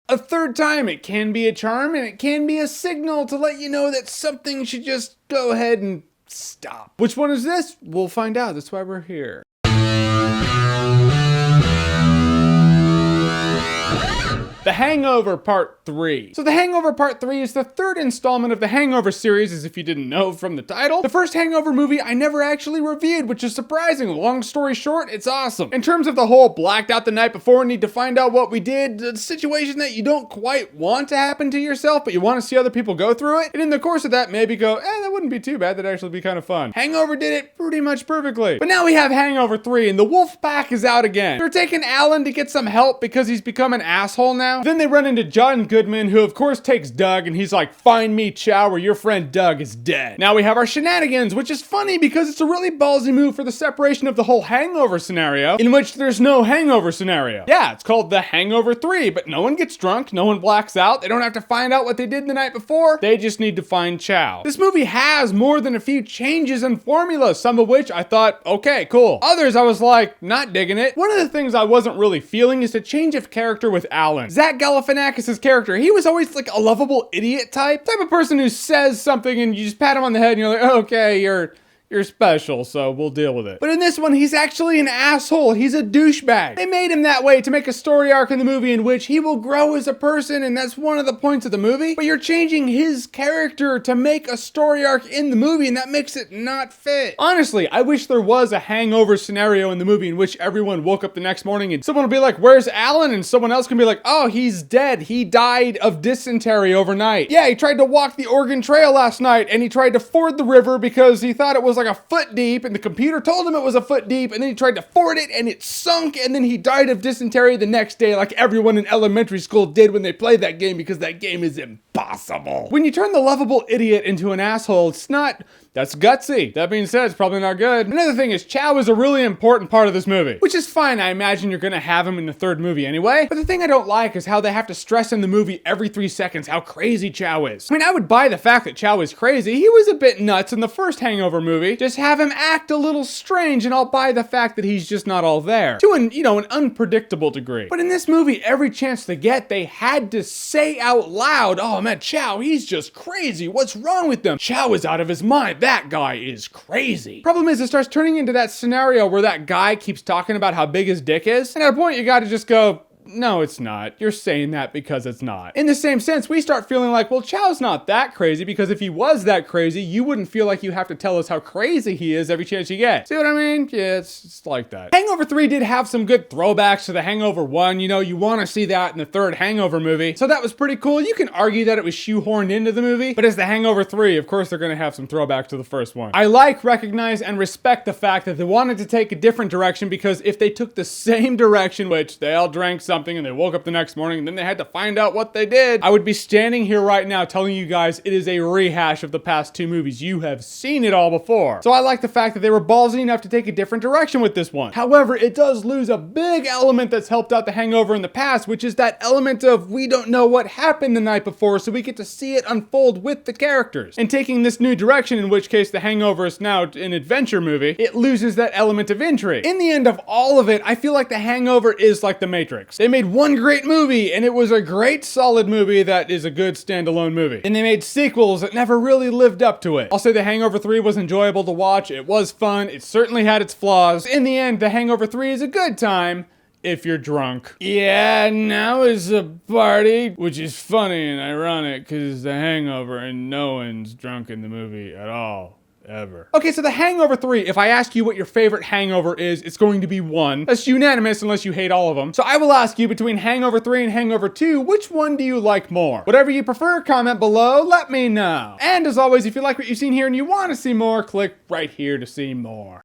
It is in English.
A third time, it can be a charm and it can be a signal to let you know that something should just go ahead and stop. Which one is this? We'll find out. That's why we're here. The Hangover Part 3. So The Hangover Part 3 is the third installment of the Hangover series, as if you didn't know from the title. The first Hangover movie I never actually reviewed, which is surprising. Long story short, it's awesome. In terms of the whole blacked out the night before, need to find out what we did, the situation that you don't quite want to happen to yourself, but you want to see other people go through it, and in the course of that, maybe go, that wouldn't be too bad, that'd actually be kind of fun. Hangover did it pretty much perfectly. But now we have Hangover 3, and the wolf pack is out again. They're taking Alan to get some help because he's become an asshole now. Then they run into John Goodman, who of course takes Doug, and he's like, find me, Chow, or your friend Doug is dead. Now we have our shenanigans, which is funny because it's a really ballsy move for the separation of the whole hangover scenario, in which there's no hangover scenario. Yeah, it's called The Hangover 3, but no one gets drunk, no one blacks out, they don't have to find out what they did the night before, they just need to find Chow. This movie has more than a few changes and formulas, some of which I thought, okay, cool. Others I was like, not digging it. One of the things I wasn't really feeling is the change of character with Alan. Zach Galifianakis' character, he was always like a lovable idiot type of person who says something and you just pat him on the head and you're like, okay, you're special, so we'll deal with it. But in this one, he's actually an asshole. He's a douchebag. They made him that way to make a story arc in the movie in which he will grow as a person, and that's one of the points of the movie. But you're changing his character to make a story arc in the movie, and that makes it not fit. Honestly, I wish there was a hangover scenario in the movie in which everyone woke up the next morning and someone will be like, where's Alan? And someone else can be like, oh, he's dead. He died of dysentery overnight. Yeah, he tried to walk the Oregon Trail last night, and he tried to ford the river because he thought it was like a foot deep, and the computer told him it was a foot deep, and then he tried to ford it and it sunk, and then he died of dysentery the next day like everyone in elementary school did when they played that game, because that game is impossible. When you turn the lovable idiot into an asshole, that's gutsy. That being said, it's probably not good. Another thing is Chow is a really important part of this movie, which is fine. I imagine you're gonna have him in the third movie anyway. But the thing I don't like is how they have to stress in the movie every 3 seconds how crazy Chow is. I mean, I would buy the fact that Chow is crazy. He was a bit nuts in the first Hangover movie. Just have him act a little strange and I'll buy the fact that he's just not all there. To an unpredictable degree. But in this movie, every chance they get, they had to say out loud, oh man, Chow, he's just crazy. What's wrong with them? Chow is out of his mind. That guy is crazy. Problem is, it starts turning into that scenario where that guy keeps talking about how big his dick is. And at a point, you gotta just go, no, it's not. You're saying that because it's not. In the same sense, we start feeling like, well, Chow's not that crazy, because if he was that crazy, you wouldn't feel like you have to tell us how crazy he is every chance you get. See what I mean? Yeah, it's like that. Hangover 3 did have some good throwbacks to the Hangover 1. You want to see that in the third Hangover movie. So that was pretty cool. You can argue that it was shoehorned into the movie, but as the Hangover 3, of course, they're going to have some throwbacks to the first one. I recognize, and respect the fact that they wanted to take a different direction, because if they took the same direction, which they all drank something and they woke up the next morning and then they had to find out what they did, I would be standing here right now telling you guys it is a rehash of the past 2 movies. You have seen it all before. So I like the fact that they were ballsy enough to take a different direction with this one. However, it does lose a big element that's helped out the Hangover in the past, which is that element of we don't know what happened the night before, so we get to see it unfold with the characters. And taking this new direction, in which case the Hangover is now an adventure movie, it loses that element of intrigue. In the end of all of it, I feel like the Hangover is like The Matrix. They made one great movie, and it was a great solid movie that is a good standalone movie. And they made sequels that never really lived up to it. I'll say The Hangover 3 was enjoyable to watch. It was fun. It certainly had its flaws. In the end, The Hangover 3 is a good time if you're drunk. Yeah, now is a party, which is funny and ironic because it's The Hangover and no one's drunk in the movie at all. Ever. Okay, so The Hangover 3, if I ask you what your favorite Hangover is, it's going to be 1. That's unanimous unless you hate all of them. So I will ask you, between Hangover 3 and Hangover 2, which one do you like more? Whatever you prefer, comment below, let me know. And as always, if you like what you've seen here and you want to see more, click right here to see more.